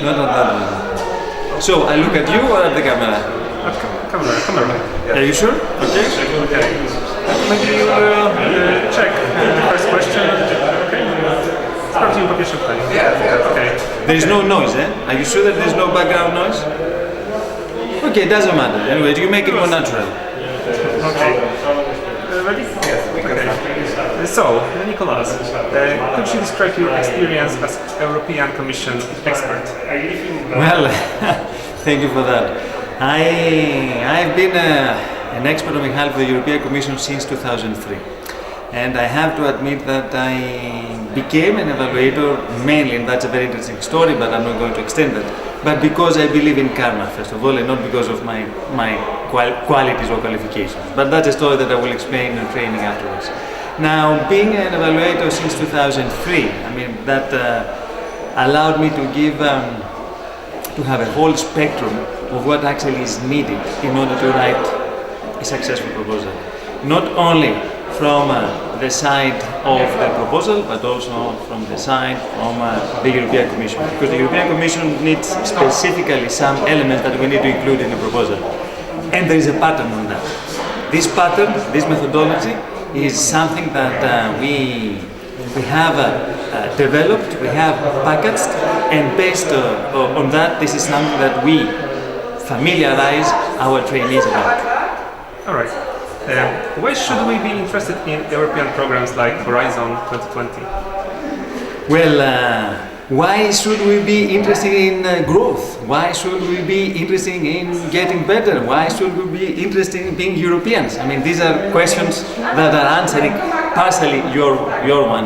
Not at that one. So, I look at you or at the camera? Camera. Are you sure? Okay. Maybe you check the first question. Okay. Sprawdzimy po pierwsze pytanie. Okay. There is no noise, eh? Are you sure that there is no background noise? Okay, it doesn't matter. Anyway, you make it more natural. Okay. Ready? Yes, we can. Okay. So, Nikolaos, could you describe your experience as European Commission expert? Well, thank you for that. I've been an expert on behalf of the European Commission since 2003. And I have to admit that I became an evaluator mainly, and that's a very interesting story, but I'm not going to extend that. But because I believe in karma, first of all, and not because of my qualities or qualifications. But that's a story that I will explain in training afterwards. Now, being an evaluator since 2003, I mean, that allowed me to give, to have a whole spectrum of what actually is needed in order to write a successful proposal. Not only from the side of the proposal, but also from the side of the European Commission. Because the European Commission needs specifically some elements that we need to include in the proposal. And there is a pattern on that. This pattern, this methodology, is something that we have developed, we have packaged, and based on that, this is something that we familiarize our trainees about. All right. Why should we be interested in European programs like Horizon 2020? Well, why should we be interested in growth? Why should we be interested in getting better? Why should we be interested in being Europeans? I mean, these are questions that are answering partially your one.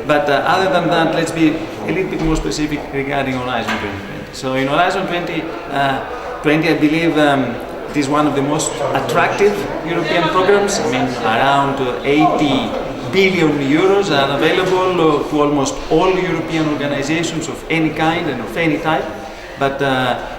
But other than that, let's be a little bit more specific regarding Horizon 2020. So in Horizon 2020, I believe it is one of the most attractive European programs. I mean, around 80 billion euros are available to almost all European organizations of any kind and of any type. But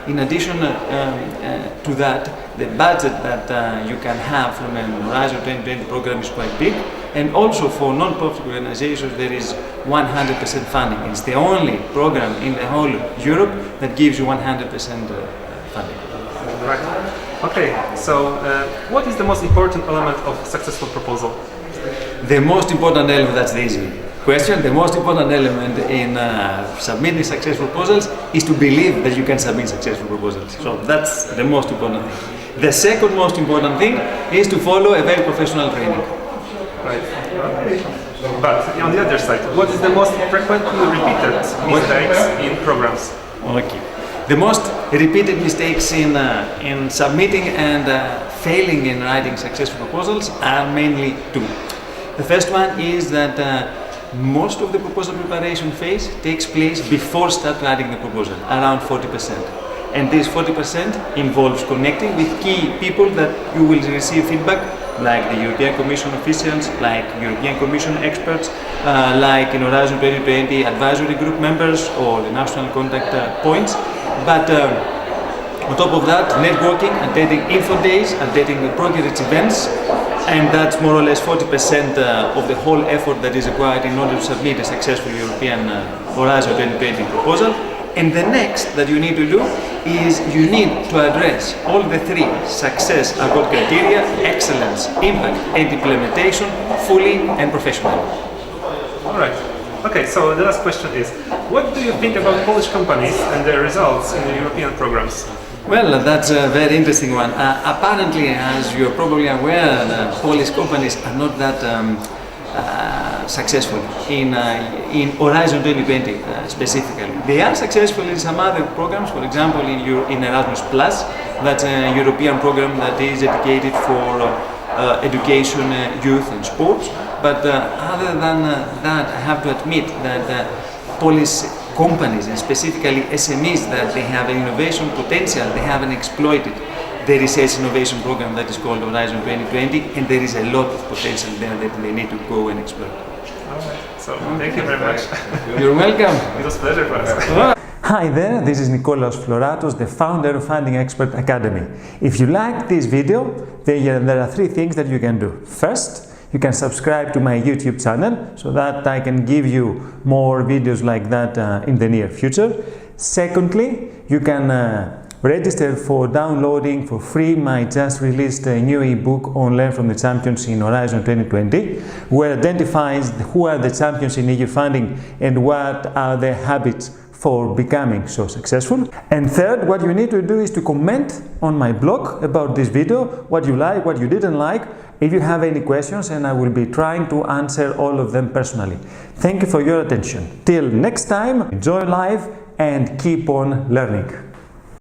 in addition to that, the budget that you can have from an Horizon 2020 program is quite big. And also for non-profit organizations, there is 100% funding. It's the only program in the whole Europe that gives you 100% funding. Right. Okay, so what is the most important element of a successful proposal? The most important element, that's the easy question, the most important element in submitting successful proposals is to believe that you can submit successful proposals. So that's the most important thing. The second most important thing is to follow a very professional training. Right. But on the other side, what is the most frequently repeated mistakes in programs? Okay. The most repeated mistakes in submitting and failing in writing successful proposals are mainly two. The first one is that most of the proposal preparation phase takes place before start writing the proposal, around 40%. And this 40% involves connecting with key people that you will receive feedback, like the European Commission officials, like European Commission experts, like in Horizon 2020 advisory group members or the national contact points. But on top of that, networking, attending info days, attending progress events, and that's more or less 40% of the whole effort that is required in order to submit a successful European Horizon 2020 proposal. And the next that you need to do is you need to address all the three success award criteria: excellence, impact, and implementation fully and professionally. All right. Okay, so the last question is, what do you think about Polish companies and their results in the European programs? Well, that's a very interesting one. Apparently, as you're probably aware, Polish companies are not that successful in Horizon 2020 specifically. They are successful in some other programs, for example in Erasmus+, that's a European program that is dedicated for education, youth and sports. But other than that, I have to admit that Polish companies, and specifically SMEs, that they have an innovation potential, they haven't exploited the research innovation program that is called Horizon 2020, and there is a lot of potential there that they need to go and exploit. All right. So thank you very much. You're welcome. It was a pleasure for us. Hi there, this is Nikolaos Floratos, the founder of Funding Expert Academy. If you liked this video, then there are three things that you can do. First, you can subscribe to my YouTube channel so that I can give you more videos like that in the near future. Secondly, you can register for downloading for free my just released new ebook on Learn from the Champions in Horizon 2020, where identifies who are the champions in EU funding and what are their habits for becoming so successful. And third, what you need to do is to comment on my blog about this video, what you like, what you didn't like, if you have any questions, and I will be trying to answer all of them personally. Thank you for your attention. Till next time, enjoy life and keep on learning.